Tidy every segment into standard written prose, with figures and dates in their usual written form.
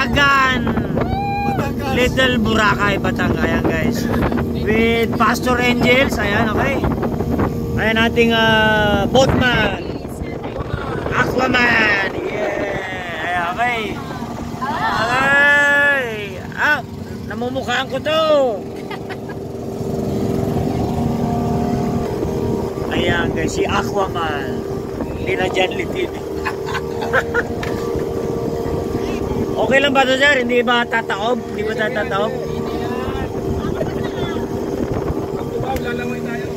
Agan Little Boracay, Batangas. Ayan guys, with Pastor Angels. Ayan, okay. Ayan ating boatman Aquaman. Yeah. Ayan, okay. Okay. Namumukhaan ko to. Ayan guys, si Aquaman. Hindi na dyan litid. Okay lang ba ito, sir? Hindi ba tataob? Hindi ba tataob?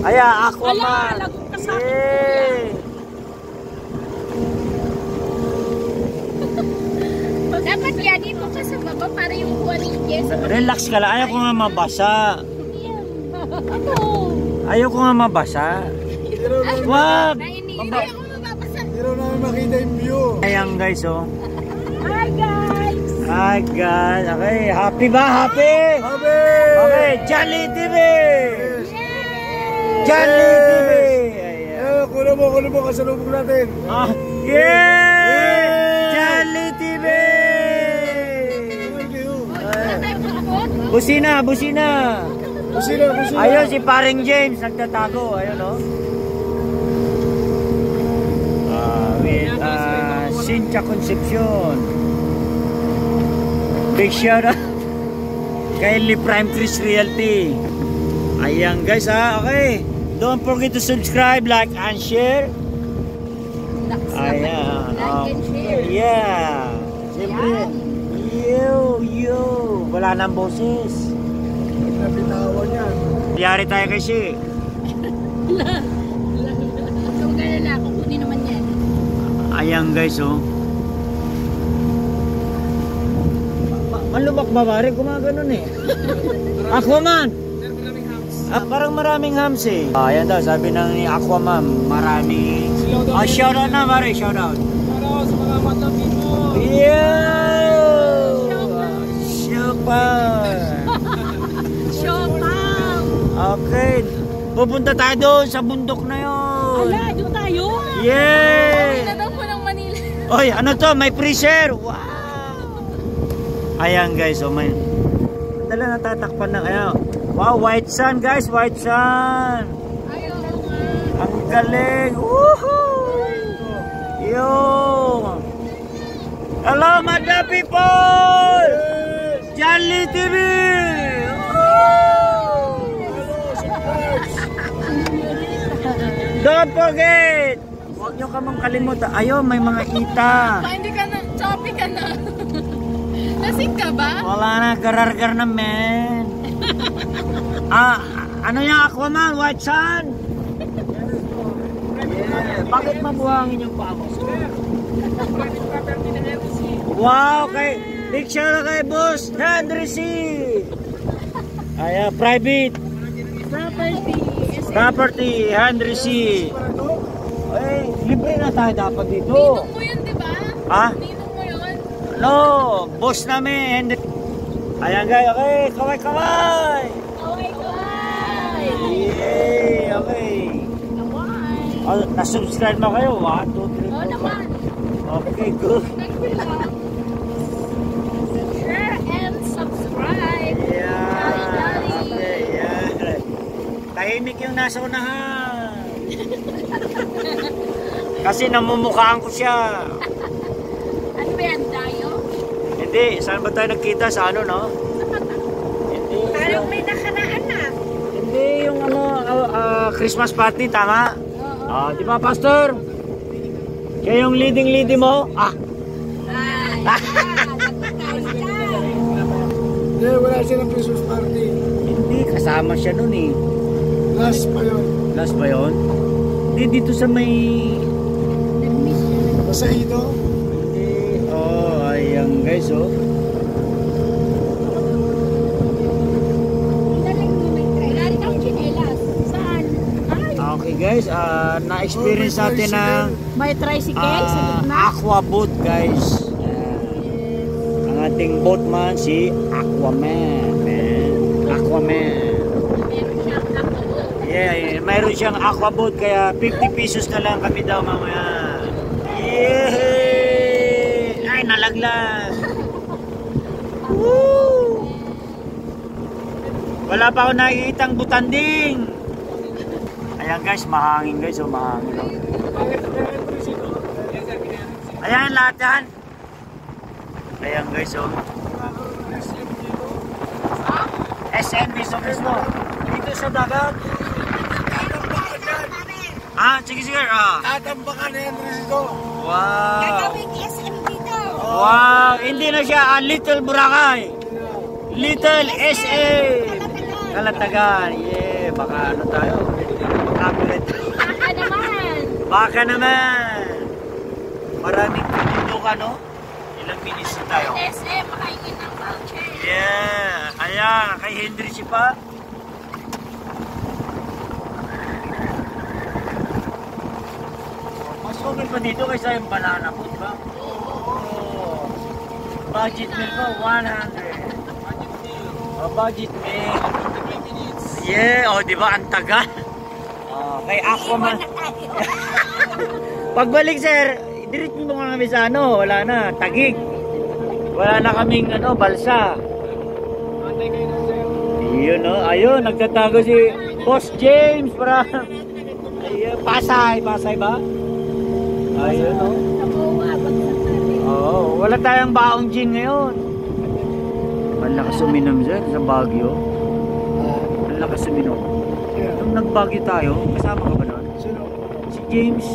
Ayan, Aquaman. Dapat yan, dito ka sa baba para yung buwan ni Jess. Relax ka lang. Ayaw ko nga mabasa. Ayaw ko nga mabasa. Wag! Hindi ako mababasa. Pero namin makita yung view. Ayan guys, oh. Hi guys! Hi guys. Okay, happy ba? Happy? Happy! Okay, Jolly TV! Jolly TV! Ayan. Kuno mo kasalubong natin. Yeah! Jolly TV! Busina, busina! Busina. Ayun si paring James, nagtatago. Ayun, oh. With Cynthia Concepcion. Big shout out kay Lee Prime Chris Realty. Ayan guys, okay. Don't forget to subscribe, like, and share. Ayan. Yeah. Siyempre. Yo. Wala nang boses. Nabitawan yan. Yari tayo kasi. Kung gano'n na, kukunin naman yan. Ayan guys, oh. Malubak ba pare? Gumaganon eh. Aquaman! Parang maraming hams eh. Ayan daw, sabi ni Aquaman, marami. Shout out na pare, shout out. Para sa mga mata mo. Shopang! Okay. Pupunta tayo doon sa bundok na yun. Ala, doon tayo? Yay! Ano daw po ng Manila? Oy, ano to? May freezer. Wow! Ayan guys, oh may. Dala natatakpan na kayo. Wow, white sun guys, white sun. Ayaw nga. Ang galing. Woohoo! Yo! Hello, Mada people! Jolly TV! Don't forget! Huwag nyo kamang kalimutan. Ayun, may mga ita. Hindi ka na, choppy ka na. Lasing ka ba? Wala na, garargar na men. Ano yung Aquaman? White sun? Yeah. Bakit mabuhangin yung paa mo? Wow, kay picture kay boss Henry C. Ayan, private property Henry C. Ay, libre na tayo dapat dito. Ninong mo yun, di ba? Ha? Ninong mo yun? No, boss namin Henry. Ayan guys, okay, kaway. Yay, okay. Na-subscribe na kayo? 1, 2, 3, 4, 5. Naman. Okay, good. Share and subscribe. Yeah. Okay, yeah. Tahimik yung nasa unahan. Kasi namumukhaan ko siya. Ano ba yan, tayo? Hindi, saan ba tayo nagkita? Sa ano, no? Hindi. Parang may nakaraan na. Hindi, yung ano, Christmas party, tama? Di ba, Pastor? Kaya yung leading mo? Hindi, wala silang Christmas party. Hindi, kasama siya nun eh. Last pa yun. Last ba yun? Hindi, dito sa may... Basta ito? Hindi, ayan guys, oh. Okay guys, na-experience natin ng may tricycle sa gitna. aqua boat guys. Ang ating boatman si Aquaman. Yeah, mayroon siyang aqua boat kaya 50 pesos na lang kami daw mamaya. Yay! Ay, nalaglag. Wala pa ako nakikitang butanding. Ayan guys, mahangin guys. Oh, mahangin. Oh. Ayan lahat yan. Ayan guys. Oh. SM mismo. Dito sa dagat. Ah, sige. Tatambakan na yan dito. Wow. Gagawin SM dito. Wow, hindi na siya Little Boracay. Little SM. Kalatagan. Yeah, baka ano tayo. Copyright. Baka naman. Baka naman. Maraming pinindok no? Ilang minutes na tayo? SM, makaingin ng voucher. Yeah. Ayan, kay Henry si pa. Mas okay pa dito kaysa yung banana food ba? Oo. Budget meal ko, 100. Budget meal. Yeah, oh, di ba? Ang tagal. Kay Aquaman. Pagbalik, sir, diretso mo nga kami sa ano, wala na, Tagig. Wala na kaming ano, balsa. Ayun, no? Ayun, nagtatago si Boss James para ayun, Pasay ba? Ayun, no? Oo, wala tayong baong gin ngayon. Malakas uminom, sir, sa Baguio. Malakas uminom. Nung nag-Baguio tayo, kasama ka ba nun? Sino? Si James.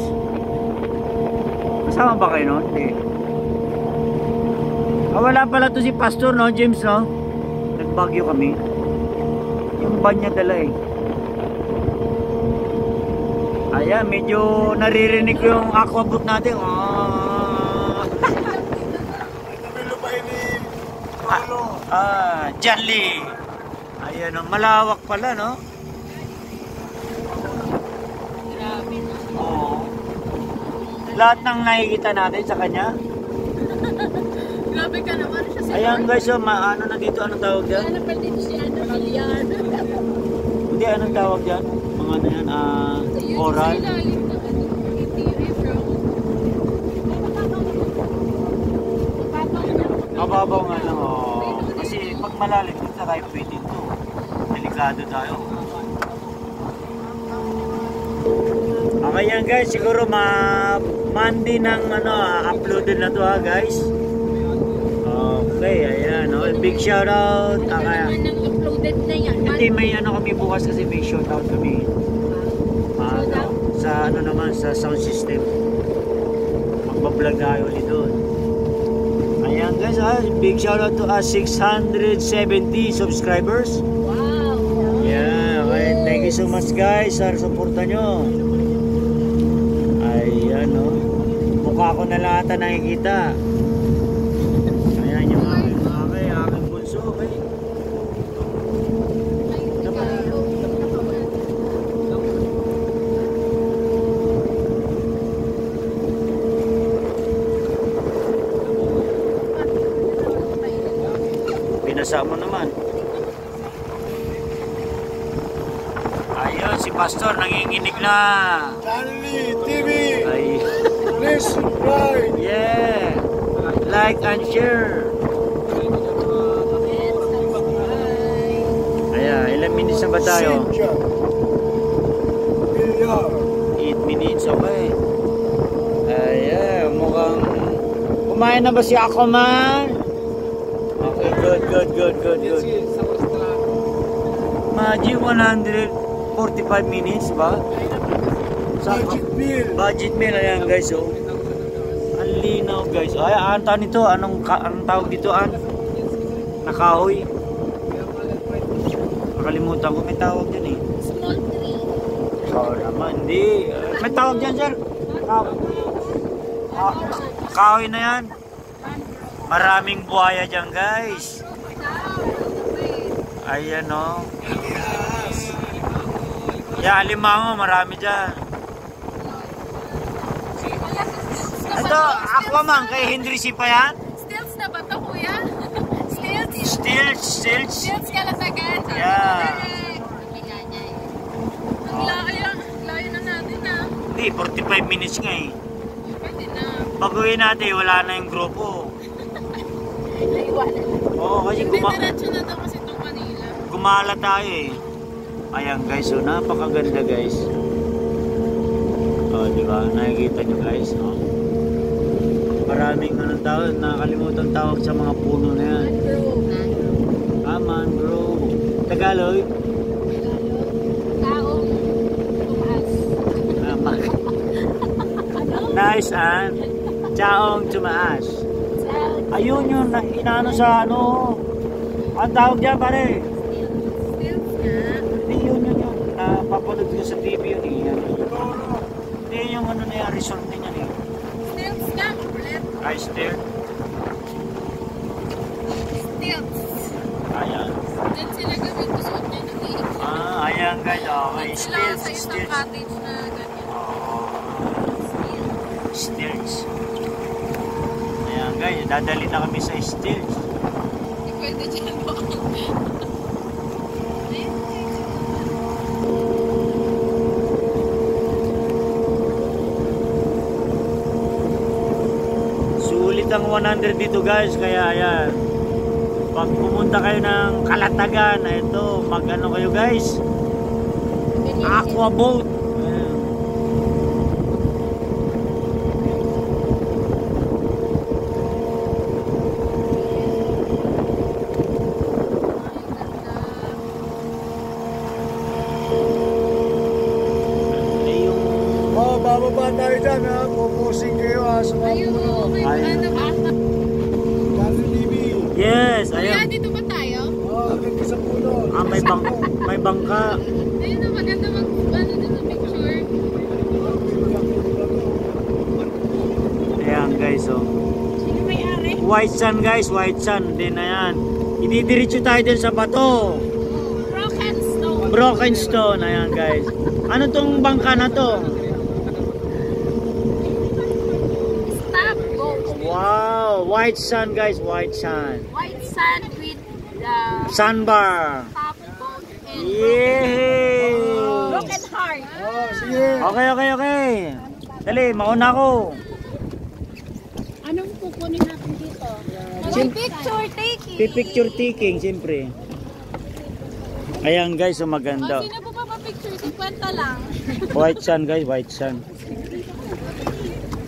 Kasama ba kayo nun? Hindi. Wala pala to si Pastor, no? James, no? Nag-Baguio kami. Yung van niya dala eh. Ayan, medyo naririnig ko yung aquaboat natin. John Lee. Ayan, no? Malawak pala, no? Oo. Lahat ng nakikita natin sa kanya. Grabe ka naman siya sa Ayan guys, so, ano na dito, anong tawag dyan? Ano pa dito siya, Million. Hindi, anong tawag dyan? Mga ano yan, oral. Sa ilalim ng ATV, bro. Mababaw nga lang, oh. Kasi pag malalim, hindi na tayo pwede ito. Delikado tayo. Okay yan guys, siguro Monday ng uploaded na to ha guys. Okay, ayan, big shoutout. Kaya nang uploaded na yan. Hindi, may kami bukas kasi may shoutout kami. Sa naman, sa sound system. Magbablog tayo ulit doon. Ayan guys, big shoutout to 670 subscribers. Wow. Yeah, okay, thank you so much guys sa suporta nyo. Ayan, no. Mukha ko na lahat na nakikita. Ayan yung aking bunso, okay. Pinasa mo naman. Ayun, si Pastor nanginginig na. Stanley TV. Ay. Please subscribe. Yeah. Like and share. Ayan, ilang minutes na ba tayo? Cynthia. Villar. 8 minutes, okay. Ayan, mukhang kumain na ba si Aquaman? Okay, good. Maji 145 minutes ba? Budget meal ayan guys, oh. Ang linaw guys. Ay, ang tawag nito, anong tawag dito nakahoy. Nakalimutan ko, may tawag dyan eh. Small tree. Naman, hindi. May tawag dyan, sir. Kahoy na yan. Maraming buhaya dyan guys. Ayan o. Yeah, alimango, marami dyan. Ito, Aquaman, kay Henry si pa yan? Stilts na ba ito, kuya? Stilts? Stilts. Stilts ka na agad. Yeah. Ang layo na natin ah. Hindi, 45 minutes nga eh. Pwede na. Pag-uwi natin, wala na yung grupo. Naiwanan. Oo, kasi Hindi, diretso na daw kasi itong Manila. gumala tayo eh. Ayan guys, so napakaganda guys. Oh, di ba? Nakikita nyo guys, no? Maraming anong tawag, nakakalimutan tawag sa mga puno na yan. Mangrove. Tagalog? Taong tumaas. Nice and Chaong tumaas. Ayun yun, inaano sa ano. Ang tawag dyan pare. Stilts nga. Hindi yun napapanood ko sa TV yun eh. Hindi yung ano na yung resort niya eh. Stilts nga, kulit. Ay, still. Stilts. Ayan. Diyan sila gawin ko suot niya ng iik. Ayan guys. Okay, Diyan sila stills. sa isang Stills. cottage na ganyan. Stills. Ayan guys, dadali na kami sa stills. Hindi pwede dyan mo. Sulit ang 100 dito guys, kaya ayan. Pag pumunta kayo ng Kalatagan, ito, mag-ano kayo guys? Aqua boat. Ayan. Ay, yung Oh, bababa tayo dyan ha. Pupusing kayo ha sa mga Ayun, puno. may ano ba? Charlie TV. yes, Kuya, ayan. dito ba tayo? Oh, ganda sa puno. May bangka. Ayun na, maganda ano din sa picture. Ayan guys, oh. Sino may-ari? White sand guys, white sand din na yan. Ididiretso tayo din sa bato. Broken stone. Broken stone, ayan guys. Ano tong bangka na to? Stop boat. Wow, white sand guys, white sand. White sand with Sandbar. top boat and Yay! broken heart. Oh, sige. Okay. Dali, mauna ako. Anong kukunin natin dito? Picture taking. Picture taking, siyempre. Ayan guys, so maganda. Sino po pa picture? 50 lang. White sand guys, white sand.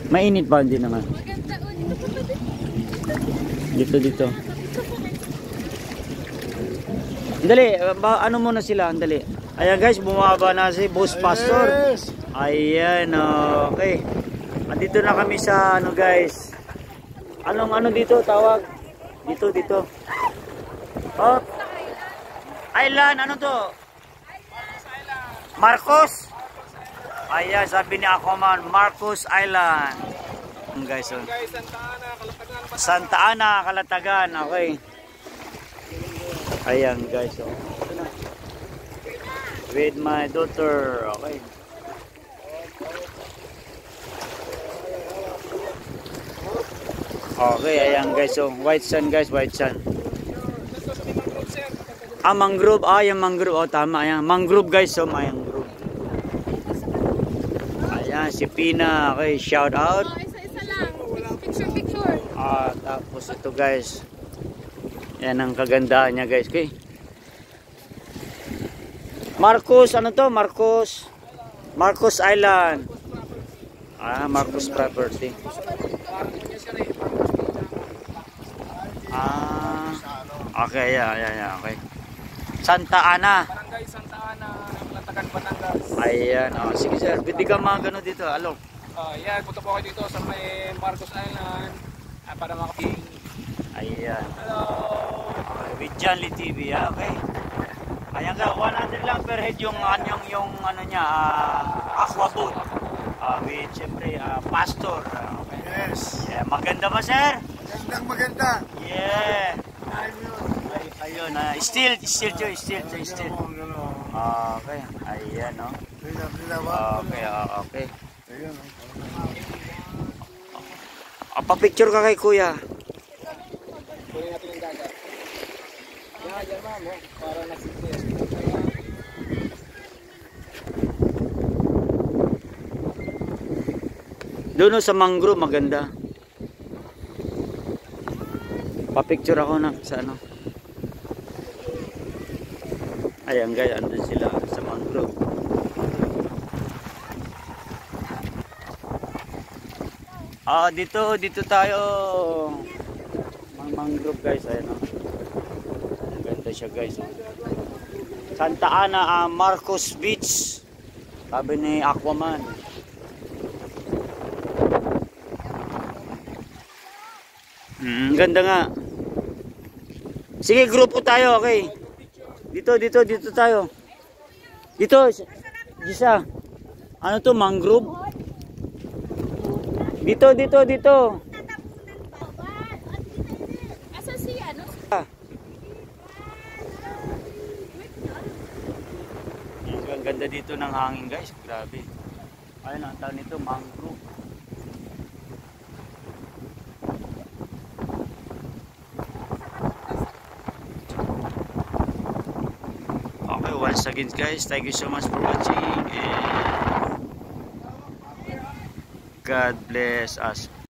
Mainit ba? Hindi naman. Maganda ulit. Dito. Dali, ano muna sila, dali. Ayan guys, bumaba na si Boss Pastor. Yes. Ayan, okay. Andito na kami sa ano guys. Anong ano dito tawag? Dito. Oh. Island, ano to? Marcos. Ayan, sabi ni Aquaman, Marcos Island. Guys, oh. Santa Ana, Kalatagan. Okay. Ayan guys, oh. With my daughter. Okay. Okay, ayan guys, so white sand guys, white sand. Mangrove, yung mangrove, oh tama, ayan, mangrove guys, so mangrove. Ayan, si Pina, okay, shout out. Isa-isa lang. Picture. Tapos ito guys, yan ang kagandahan niya guys, okay. Marcos, ano to, Marcos Island. Marcos Property. Okay, yeah, okay. Santa Ana. Barangay Santa Ana, Kalatagan, Batangas. Ayan, sige sir, pwede ka mga gano dito, alok. Yan, punta po kayo dito sa may Marcos Island para makaking. Ayan. Hello! With John Lee TV, okay. Ayan ka, 100 lang per head yung ano niya, aqua boat. With siyempre, pastor. Okay. Yes. Yeah, maganda ba sir? Maganda. Yeah. Ayun, still. Okay, ayan, no. Okay. Pa-picture ka kay kuya. Kunin natin yung dagat. Yan, ma'am, para nag-suggest. Doon sa mangrove, maganda. Pa-picture ako na sa ano. Ayan guys, andun sila sa mangrove. Dito tayo. Mangrove guys, ayan o. Ang ganda siya guys. Santa Ana, Marcos Beach. Sabi ni Aquaman. Ganda nga. Sige, grupo tayo, okay. Dito tayo. Dito, Gisa. Ano to, mangrove? Dito. Asa si ano? Ang ganda dito ng hangin guys, grabe. Ayun ang tawag nito, mangrove. Okay, once again guys, thank you so much for watching and God bless us.